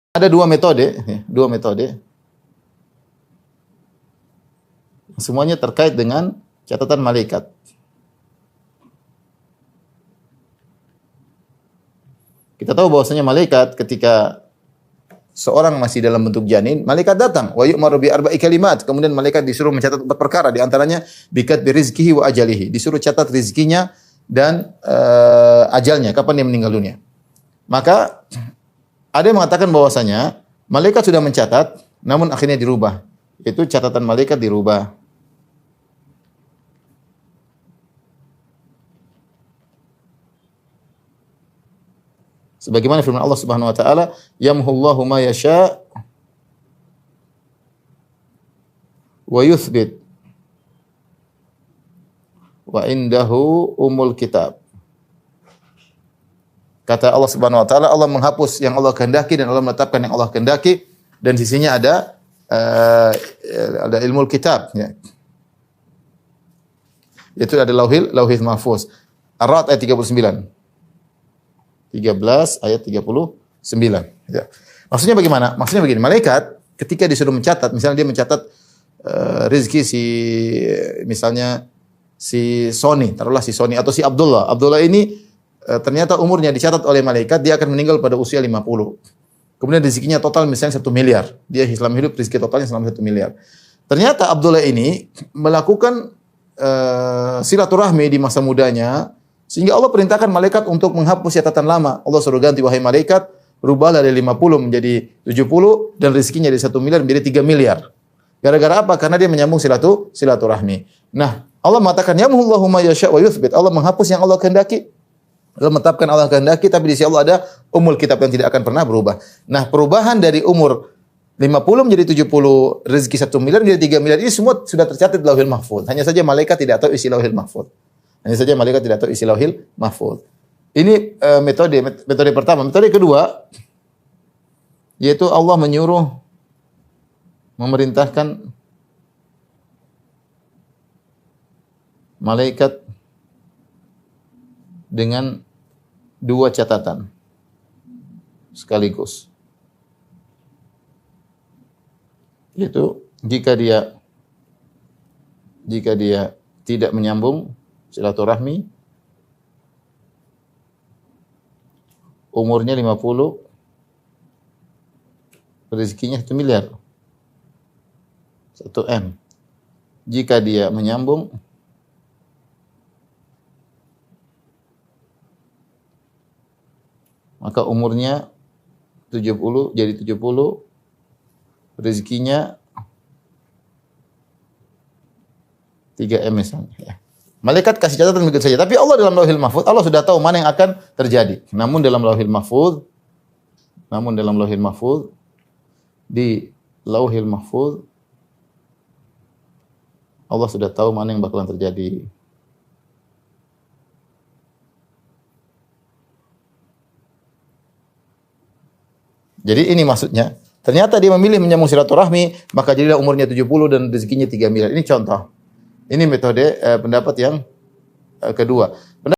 Ada dua metode, ya, dua metode. Semuanya terkait dengan catatan malaikat. Kita tahu bahwasanya malaikat ketika seorang masih dalam bentuk janin, malaikat datang. Wa yu'maru bi arba'i kalimat. Kemudian malaikat disuruh mencatat 4 perkara, di antaranya bikat bi rizqihi wa ajalihi. Disuruh catat rizkinya dan ajalnya, kapan dia meninggal dunia. Maka ada yang mengatakan bahwasanya malaikat sudah mencatat, namun akhirnya dirubah. Itu catatan malaikat dirubah. Sebagaimana firman Allah Subhanahu wa taala, "Yamhullahu ma yasha wa yuthbit wa indahu umul kitab." Kata Allah Subhanahu wa taala, Allah menghapus yang Allah kehendaki dan Allah menetapkan yang Allah kehendaki, dan di sisinya ada ilmu kitab, ya. Itu ada lauhil mahfuz. Ar-Ra'd ayat 39. 13 ayat 39, ya. Maksudnya bagaimana? Maksudnya begini, malaikat ketika disuruh mencatat, misalnya dia mencatat rezeki misalnya si Sony, taruhlah si Sony atau si Abdullah. Abdullah ini ternyata umurnya dicatat oleh malaikat, dia akan meninggal pada usia 50. Kemudian rezekinya total misalnya 1 miliar. Dia selama hidup rezeki totalnya selama 1 miliar. Ternyata Abdullah ini melakukan silaturahmi di masa mudanya, sehingga Allah perintahkan malaikat untuk menghapus catatan lama. Allah suruh ganti, wahai malaikat, rubahlah dari 50 menjadi 70 dan rezekinya dari 1 miliar menjadi 3 miliar. Gara-gara apa? Karena dia menyambung silaturahmi. Nah, Allah mengatakan yamhullahu ma yasha wa yuthbit. Allah menghapus yang Allah kehendaki. Allah menetapkan Allah kehendaki, tapi di sisi Allah ada umul kitab yang tidak akan pernah berubah. Nah, perubahan dari umur 50 menjadi 70, rezeki 1 miliar menjadi 3 miliar, ini semua sudah tercatat di Lauhil Mahfuz. Hanya saja malaikat tidak tahu isi Lauhil Mahfuz. Hanya saja malaikat tidak tahu isi Lauhil Mahfuz. Ini metode pertama. Metode kedua, yaitu Allah memerintahkan malaikat dengan 2 catatan sekaligus. Yaitu jika dia tidak menyambung silaturahmi, umurnya 50, rezekinya 1 miliar, 1 M. Jika dia menyambung, maka umurnya 70 jadi 70, rezekinya 3 M misalnya, ya. Malaikat kasih catatan begitu saja. Tapi Allah dalam Lauhil Mahfuz, Allah sudah tahu mana yang akan terjadi. Namun dalam Lauhil Mahfuz, di Lauhil Mahfuz, Allah sudah tahu mana yang bakalan terjadi. Jadi ini maksudnya. Ternyata dia memilih menyambung silaturahmi, maka jadilah umurnya 70 dan rezekinya 3 miliar. Ini contoh. Ini metode pendapat yang kedua.